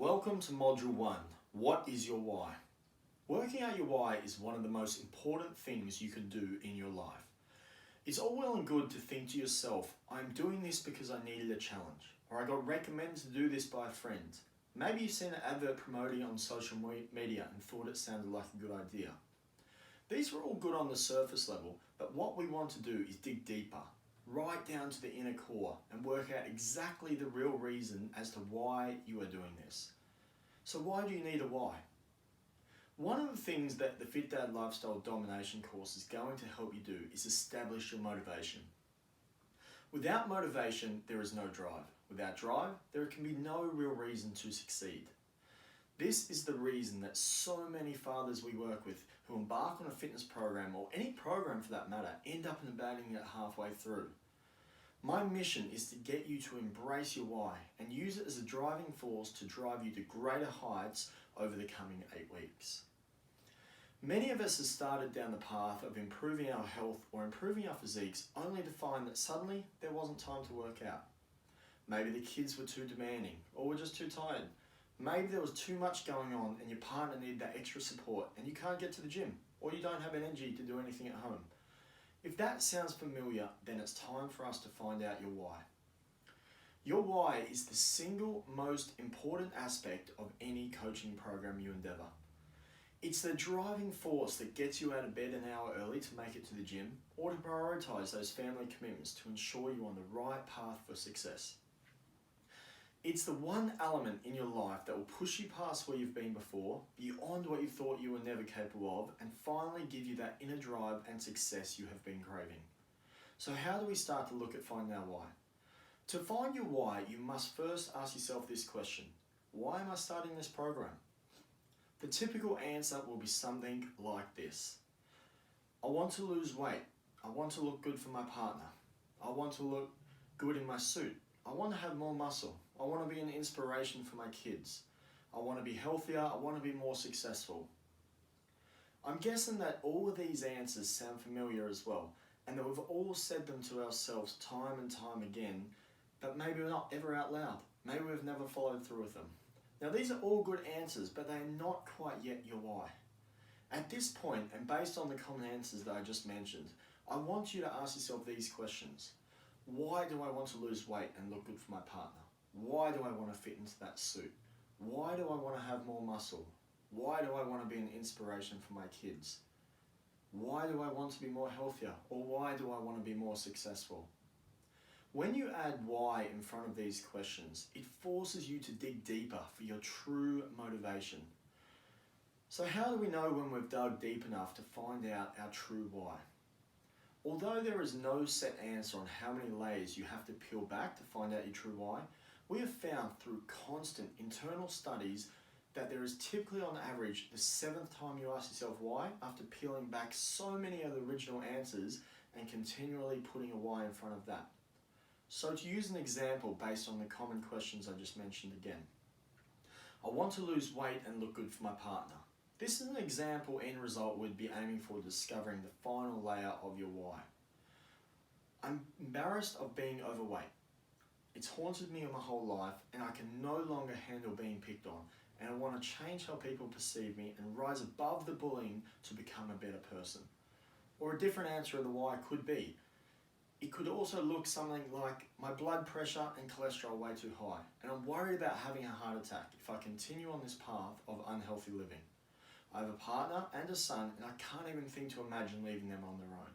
Welcome to Module 1. What is your why? Working out your why is one of the most important things you can do in your life. It's all well and good to think to yourself, I'm doing this because I needed a challenge, or I got recommended to do this by a friend. Maybe you've seen an advert promoting on social media and thought it sounded like a good idea. These were all good on the surface level, but what we want to do is dig deeper, right down to the inner core, and work out exactly the real reason as to why you are doing this. So why do you need a why? One of the things that the Fit Dad Lifestyle Domination course is going to help you do is establish your motivation. Without motivation, there is no drive. Without drive, there can be no real reason to succeed. This is the reason that so many fathers we work with who embark on a fitness program, or any program for that matter, end up abandoning it halfway through. My mission is to get you to embrace your why and use it as a driving force to drive you to greater heights over the coming 8 weeks. Many of us have started down the path of improving our health or improving our physiques only to find that suddenly there wasn't time to work out. Maybe the kids were too demanding, or were just too tired. Maybe there was too much going on and your partner needed that extra support and you can't get to the gym, or you don't have energy to do anything at home. If that sounds familiar, then it's time for us to find out your why. Your why is the single most important aspect of any coaching program you endeavour. It's the driving force that gets you out of bed an hour early to make it to the gym, or to prioritise those family commitments to ensure you're on the right path for success. It's the one element in your life that will push you past where you've been before, beyond what you thought you were never capable of, and finally give you that inner drive and success you have been craving. So how do we start to look at finding our why? To find your why, you must first ask yourself this question: why am I starting this program? The typical answer will be something like this: I want to lose weight. I want to look good for my partner. I want to look good in my suit. I want to have more muscle. I want to be an inspiration for my kids. I want to be healthier. I want to be more successful. I'm guessing that all of these answers sound familiar as well, and that we've all said them to ourselves time and time again, but maybe we're not ever out loud. Maybe we've never followed through with them. Now, these are all good answers, but they are not quite yet your why. At this point, and based on the common answers that I just mentioned, I want you to ask yourself these questions. Why do I want to lose weight and look good for my partner? Why do I want to fit into that suit? Why do I want to have more muscle? Why do I want to be an inspiration for my kids? Why do I want to be more healthier? Or why do I want to be more successful? When you add why in front of these questions, it forces you to dig deeper for your true motivation. So how do we know when we've dug deep enough to find out our true why? Although there is no set answer on how many layers you have to peel back to find out your true why, we have found through constant internal studies that there is typically on average the 7th time you ask yourself why after peeling back so many of the original answers and continually putting a why in front of that. So to use an example based on the common questions I just mentioned again, I want to lose weight and look good for my partner. This is an example end result we'd be aiming for discovering the final layer of your why. I'm embarrassed of being overweight. It's haunted me my whole life and I can no longer handle being picked on, and I want to change how people perceive me and rise above the bullying to become a better person. Or a different answer of the why could be, it could also look something like my blood pressure and cholesterol way too high, and I'm worried about having a heart attack if I continue on this path of unhealthy living. I have a partner and a son, and I can't even think to imagine leaving them on their own.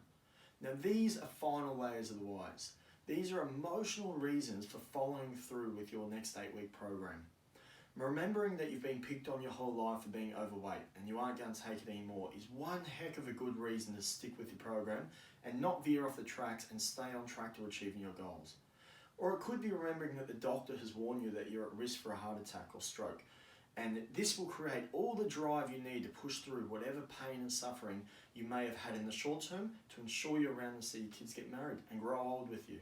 Now, these are final layers of the whys. These are emotional reasons for following through with your next 8-week program. Remembering that you've been picked on your whole life for being overweight and you aren't going to take it anymore is one heck of a good reason to stick with your program and not veer off the tracks and stay on track to achieving your goals. Or it could be remembering that the doctor has warned you that you're at risk for a heart attack or stroke, and this will create all the drive you need to push through whatever pain and suffering you may have had in the short term to ensure you're around to see your kids get married and grow old with you.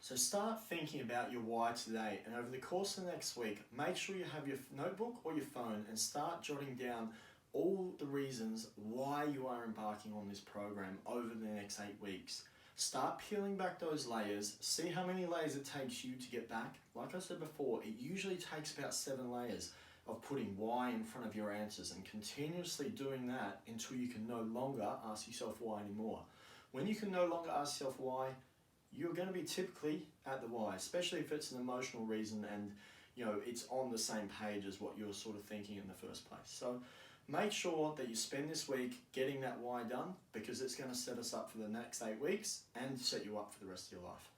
So start thinking about your why today, and over the course of the next week, make sure you have your notebook or your phone and start jotting down all the reasons why you are embarking on this program over the next 8 weeks. Start peeling back those layers, see how many layers it takes you to get back. Like I said before, it usually takes about 7 layers. of putting why in front of your answers and continuously doing that until you can no longer ask yourself why anymore. When you can no longer ask yourself why, you're going to be typically at the why, especially if it's an emotional reason and it's on the same page as what you're sort of thinking in the first place. So make sure that you spend this week getting that why done, because it's going to set us up for the next 8 weeks and set you up for the rest of your life.